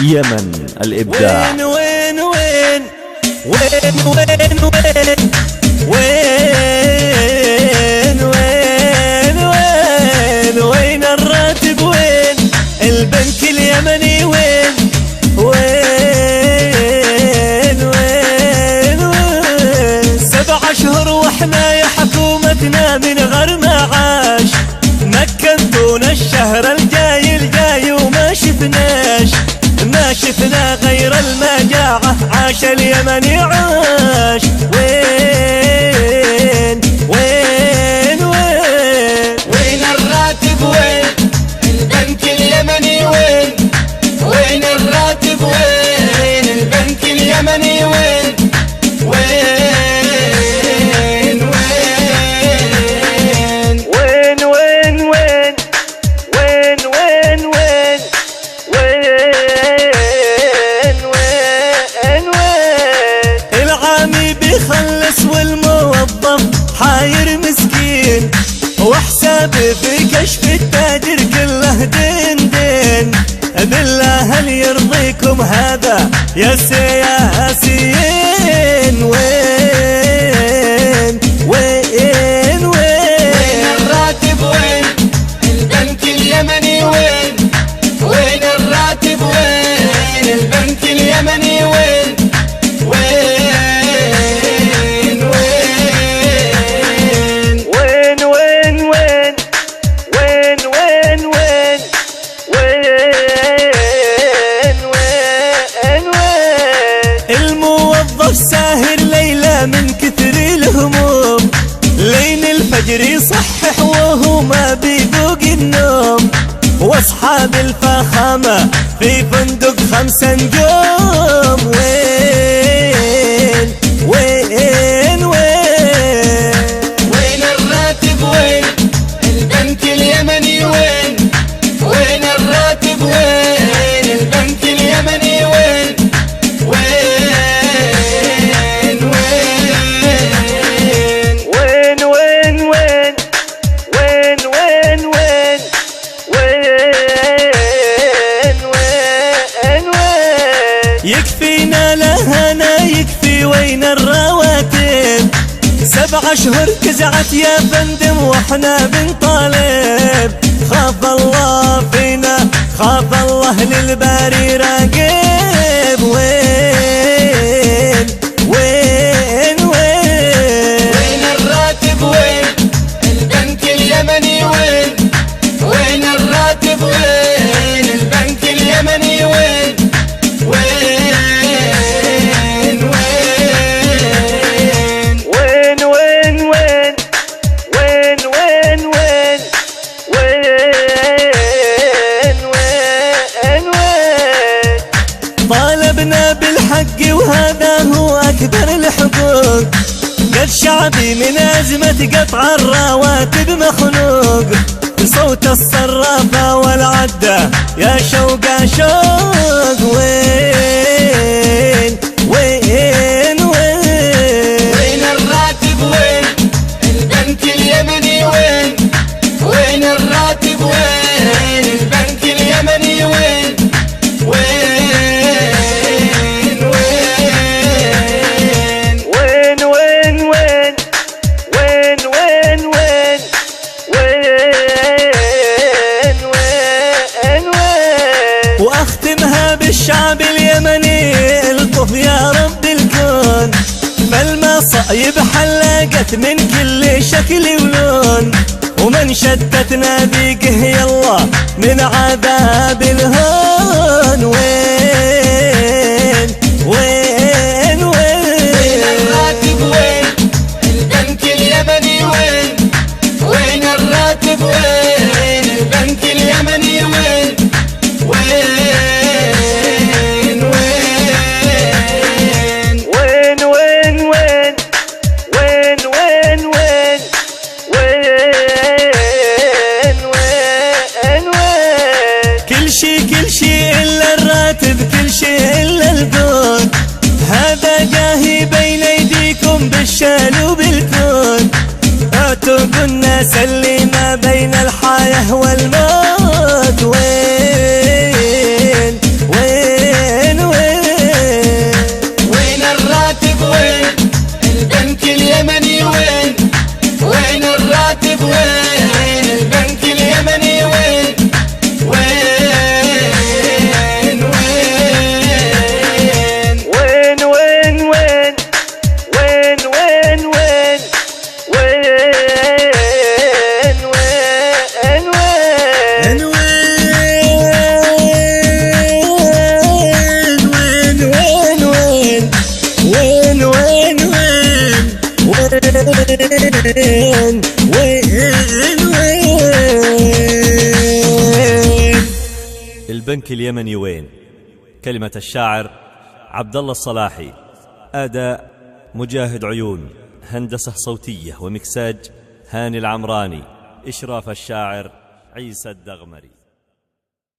يمن الإبداع. وين وين وين وين وين وين وين وين وين الراتب، وين البنك اليمني، وين وين وين وين 7 أشهر واحنا يا حكومتنا من غير معاش، مكنتونا الشهر الجاي وما شفنا غير المجاعة، عاش اليمني عاش. وين وين وين وين الراتب، وين البنك اليمني، وين الراتب، وين البنك اليمني، وين وين وين وين وين وين وين وين العامي بيخلص والموظف حاير مسكين، وحسابي في كشف التاجر كله دين. بالله هل يرضيكم هذا يا سياسيين؟ وين وين وين الراتب، وين البنك اليمني، وين الراتب، وين البنك اليمني، وين وين وين وين وين وين وين وين وين الموظف ساهر ليلة من كثر الهموم، لين الفجر يصحح وهو ما بيذوق النوم، واصحاب الفخامة في فندق 5 نجوم. وين وين وين وين الراتب، وين البنك اليمني، وين الراتب، وين البنك اليمني، وين وين وين وين وين وين وين وين وين يكفينا لهنا يكفي، وين الرواتب؟ 7 أشهر كزعت يا فندم واحنا بنطالب، خاف الله فينا، خاف الله للباري راقب. وين وين وين الراتب، وين البنك اليمني، وين الراتب، وين البنك اليمني، وين وين وين وين وين وين وين وين طالبنا بالحق وهذا هو أكبر الحقوق، قد شعبي من أزمة قطع الرواتب مخنوق، بصوت الصرافة والعدة يا شوق شوق. وين وين وين الراتب، وين البنك اليمني، وين الراتب، وين البنك اليمني، وين وين وين وين وين وين وين وين واختمها بالشعب اليمني، الطف يا رب الكون، فالمصايب حلقت من كل شكل ولون، ومن شتتنا بيقه يلا من عذاب الهون. وين وين وين الراتب، وين البنك اليمني، وين الراتب، وين البنك اليمني، وين وين وين وين وين وين وين وين كل شي إلا الراتب، كل شي إلا الكون، هذا جاهي بين أيديكم بالشان وبالكون، اعتقوا الناس اللي ما بين الحياة والموت. وين وين البنك اليمني وين؟ كلمة الشاعر عبد الله الصلاحي، أداء مجاهد عيون، هندسة صوتية ومكساج هاني العمراني، إشراف الشاعر عيسى الدغمري.